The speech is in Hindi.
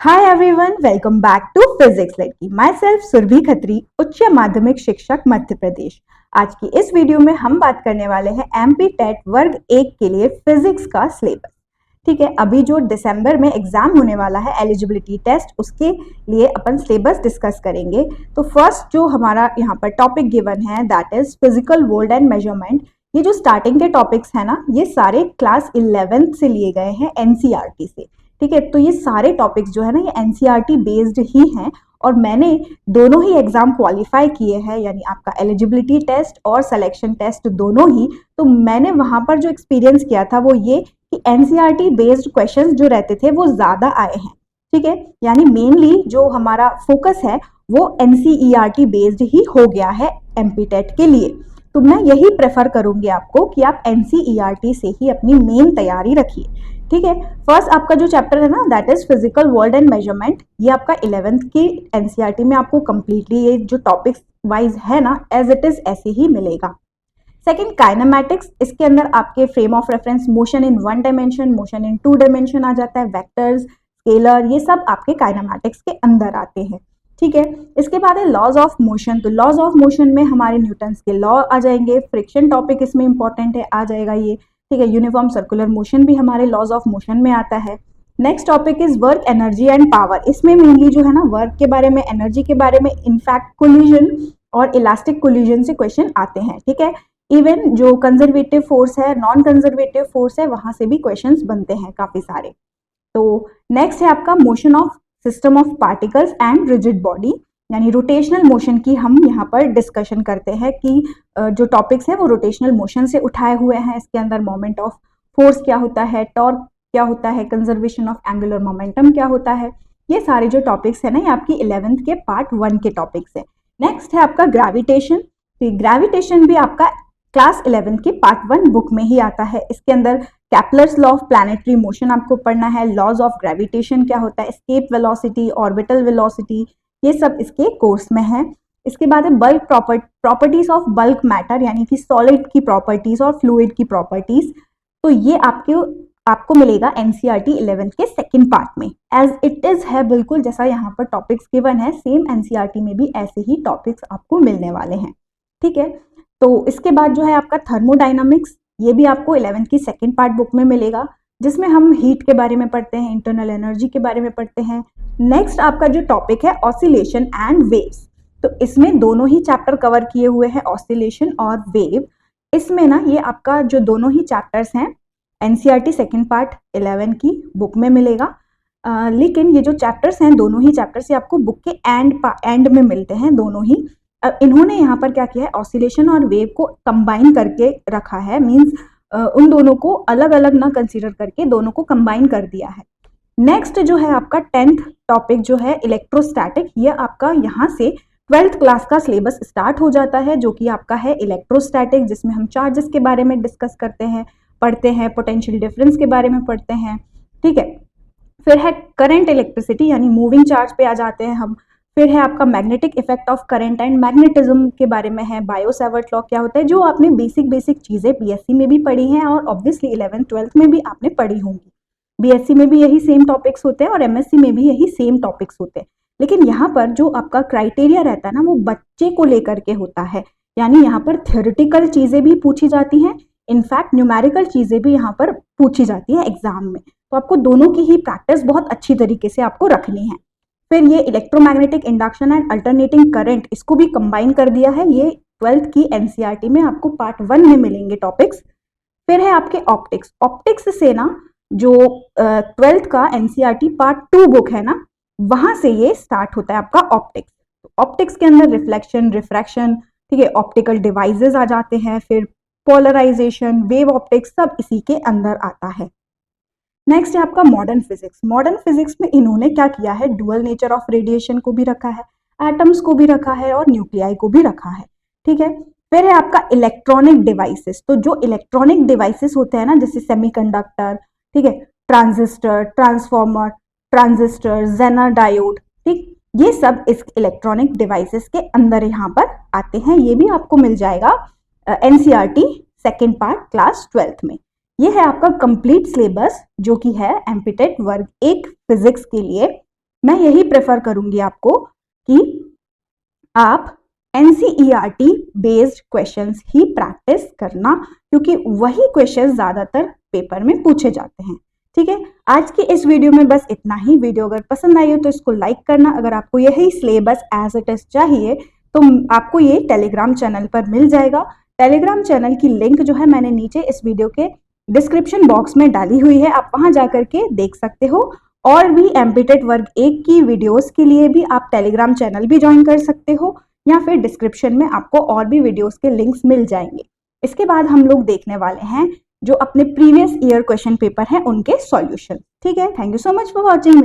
Hi everyone, welcome back to physics लड़की। माई सेल्फ सुरभि खत्री, उच्च माध्यमिक शिक्षक मध्य प्रदेश। आज की इस वीडियो में हम बात करने वाले हैं एमपी टेट वर्ग 1 के लिए फिजिक्स का सिलेबस। ठीक है, अभी जो दिसंबर में एग्जाम होने वाला है एलिजिबिलिटी टेस्ट, उसके लिए अपन सिलेबस डिस्कस करेंगे। तो फर्स्ट जो हमारा यहाँ पर टॉपिक गिवन है that is physical world and measurement. ये जो स्टार्टिंग के टॉपिक्स है ना, ये सारे क्लास 11th से लिए गए हैं एनसीईआरटी से। ठीक है, तो ये सारे टॉपिक्स जो है ना, ये एनसीईआरटी बेस्ड ही हैं और मैंने दोनों ही एग्जाम क्वालिफाई किए हैं, यानी आपका एलिजिबिलिटी टेस्ट और सिलेक्शन टेस्ट दोनों ही। तो मैंने वहां पर जो एक्सपीरियंस किया था वो ये कि एनसीईआरटी बेस्ड क्वेश्चंस जो रहते थे वो ज्यादा आए हैं। ठीक है, यानी मेनली जो हमारा फोकस है वो एनसीईआरटी बेस्ड ही हो गया है एमपी टेट के लिए। तो मैं यही प्रेफर करूंगी आपको कि आप एनसीईआरटी से ही अपनी मेन तैयारी रखिए। ठीक है, फर्स्ट आपका जो चैप्टर है ना that is physical world and measurement, ये आपका 11th की एनसीईआरटी में आपको कंप्लीटली ये जो टॉपिक्स वाइज है ना एज इट इज ऐसे ही मिलेगा। सेकंड काइनेमैटिक्स, इसके अंदर आपके frame of reference, motion in 1 dimension, motion in 2 dimension आ जाता है, वेक्टर्स, स्केलर, ये सब आपके काइनेमैटिक्स के अंदर आते हैं। ठीक है, इसके बाद है लॉज ऑफ मोशन। तो लॉज ऑफ मोशन में हमारे न्यूटन्स के लॉ आ जाएंगे, फ्रिक्शन टॉपिक इसमें इंपॉर्टेंट है, आ जाएगा ये। ठीक है, यूनिफॉर्म सर्कुलर मोशन भी हमारे लॉज ऑफ मोशन में आता है। Next topic is work, energy and power. इसमें मेनली जो है ना वर्क के बारे में, एनर्जी के बारे में, इनफैक्ट कोलिजन और इलास्टिक कोलिजन से क्वेश्चन आते हैं। ठीक है, इवन जो कंजर्वेटिव फोर्स है, नॉन कंजर्वेटिव फोर्स है, वहां से भी क्वेश्चंस बनते हैं काफी सारे। तो नेक्स्ट है आपका motion of system of particles and rigid body, यानी रोटेशनल मोशन की हम यहाँ पर डिस्कशन करते हैं कि जो टॉपिक्स है वो रोटेशनल मोशन से उठाए हुए हैं। इसके अंदर मोमेंट ऑफ फोर्स क्या होता है, टॉर्क क्या होता है, कंजर्वेशन ऑफ एंगुलर मोमेंटम क्या होता है, ये सारे जो टॉपिक्स है ना ये आपकी 11th के पार्ट 1 के टॉपिक्स है। नेक्स्ट है आपका ग्रेविटेशन। तो ग्रेविटेशन भी आपका क्लास 11 के पार्ट 1 बुक में ही आता है। इसके अंदर Kepler's law of planetary motion आपको पढ़ना है, लॉज ऑफ ग्रेविटेशन क्या होता है, एस्केप वेलोसिटी, ऑर्बिटल वेलोसिटी, ये सब इसके कोर्स में है। इसके बाद है bulk properties of bulk matter, यानी कि सॉलिड की प्रॉपर्टीज और फ्लूइड की प्रॉपर्टीज। तो ये आपको मिलेगा एनसीईआरटी 11th के सेकंड पार्ट में, एज इट इज है बिल्कुल जैसा यहाँ पर टॉपिक्स गिवन है, सेम एनसीईआरटी में भी ऐसे ही टॉपिक्स आपको मिलने वाले हैं। ठीक है, तो इसके बाद जो है आपका थर्मोडाइनामिक्स, ये भी आपको 11th की सेकंड पार्ट बुक में मिलेगा, जिसमें हम हीट के बारे में पढ़ते हैं, इंटरनल एनर्जी के बारे में पढ़ते हैं। नेक्स्ट आपका जो टॉपिक है ऑसिलेशन एंड वेव्स, तो इसमें दोनों ही चैप्टर कवर किए हुए हैं, ऑसिलेशन और वेव। इसमें ना ये आपका जो दोनों ही चैप्टर्स हैं एनसीईआरटी सेकंड पार्ट 11 की बुक में मिलेगा। लेकिन ये जो चैप्टर्स हैं दोनों ही चैप्टर्स ये आपको बुक के एंड में मिलते हैं दोनों ही। इन्होंने यहाँ पर क्या किया है, ऑसिलेशन और वेव को कंबाइन करके रखा है, मींस उन दोनों को अलग अलग ना कंसीडर करके दोनों को कंबाइन कर दिया है। नेक्स्ट जो है आपका 10th टॉपिक जो है इलेक्ट्रोस्टैटिक, ये आपका यहाँ से 12th क्लास का सिलेबस स्टार्ट हो जाता है, जो कि आपका है इलेक्ट्रोस्टैटिक, जिसमें हम चार्जेस के बारे में डिस्कस करते हैं, पढ़ते हैं, पोटेंशियल डिफरेंस के बारे में पढ़ते हैं। ठीक है, फिर है करंट इलेक्ट्रिसिटी, यानी मूविंग चार्ज पे आ जाते हैं हम। फिर है आपका magnetic effect of current and magnetism के बारे में है, बायो सेवर्ट लॉ क्या होता है, जो आपने बेसिक चीजें बीएससी में भी पढ़ी हैं और ऑब्वियसली 11th 12th में भी आपने पढ़ी होंगी। बीएससी में भी यही सेम टॉपिक्स होते हैं और एमएससी में भी यही सेम टॉपिक्स होते हैं। लेकिन यहाँ पर जो आपका क्राइटेरिया रहता है ना वो बच्चे को लेकर के होता है, यानी यहाँ पर थ्योरेटिकल चीजें भी पूछी जाती हैं, इनफैक्ट न्यूमेरिकल चीजें भी यहाँ पर पूछी जाती है एग्जाम में। तो आपको दोनों की ही प्रैक्टिस बहुत अच्छी तरीके से आपको रखनी है। फिर ये electromagnetic induction and alternating current, इसको भी कंबाइन कर दिया है, ये 12th की एनसीईआरटी में आपको पार्ट 1 में मिलेंगे टॉपिक्स। फिर है आपके ऑप्टिक्स। ऑप्टिक्स से ना जो 12th का एनसीईआरटी पार्ट 2 बुक है ना, वहां से ये स्टार्ट होता है आपका ऑप्टिक्स। ऑप्टिक्स के अंदर रिफ्लेक्शन, रिफ्रैक्शन, ठीक है, ऑप्टिकल डिवाइसेस आ जाते हैं, फिर पोलराइजेशन, वेव ऑप्टिक्स, सब इसी के अंदर आता है। नेक्स्ट है आपका मॉडर्न फिजिक्स। मॉडर्न फिजिक्स में इन्होंने क्या किया है, डुअल नेचर ऑफ रेडिएशन को भी रखा है, एटम्स को भी रखा है और न्यूक्लियाई को भी रखा है। ठीक है, फिर है आपका इलेक्ट्रॉनिक डिवाइसेस। तो जो इलेक्ट्रॉनिक डिवाइसेस होते हैं ना, जैसे सेमीकंडक्टर, ठीक है, transistor, transformer, transistor, zener diode, ठीक, ये सब इस इलेक्ट्रॉनिक डिवाइसेस के अंदर यहाँ पर आते हैं। ये भी आपको मिल जाएगा NCERT second part class 12th में। ये है आपका कंप्लीट सिलेबस जो कि है एमपी टेट वर्ग 1 फिजिक्स के लिए। मैं यही प्रेफर करूंगी आपको कि आप NCERT बेस्ड क्वेश्चंस ही प्रैक्टिस करना, क्योंकि वही क्वेश्चंस ज्यादातर पेपर में पूछे जाते हैं। ठीक है, आज की इस वीडियो में बस इतना ही। वीडियो अगर पसंद आई हो तो इसको लाइक करना। अगर आपको यही सिलेबस एज इट इज चाहिए तो आपको ये टेलीग्राम चैनल पर मिल जाएगा। टेलीग्राम चैनल की लिंक जो है मैंने नीचे इस वीडियो के डिस्क्रिप्शन बॉक्स में डाली हुई है, आप वहां जाकर के देख सकते हो। और भी एमपीटेट वर्ग 1 की वीडियोस के लिए भी आप टेलीग्राम चैनल भी ज्वाइन कर सकते हो, या फिर डिस्क्रिप्शन में आपको और भी वीडियोस के लिंक्स मिल जाएंगे। इसके बाद हम लोग देखने वाले हैं जो अपने प्रीवियस ईयर क्वेश्चन पेपर हैं उनके सॉल्यूशन। ठीक है, thank you so much for watching.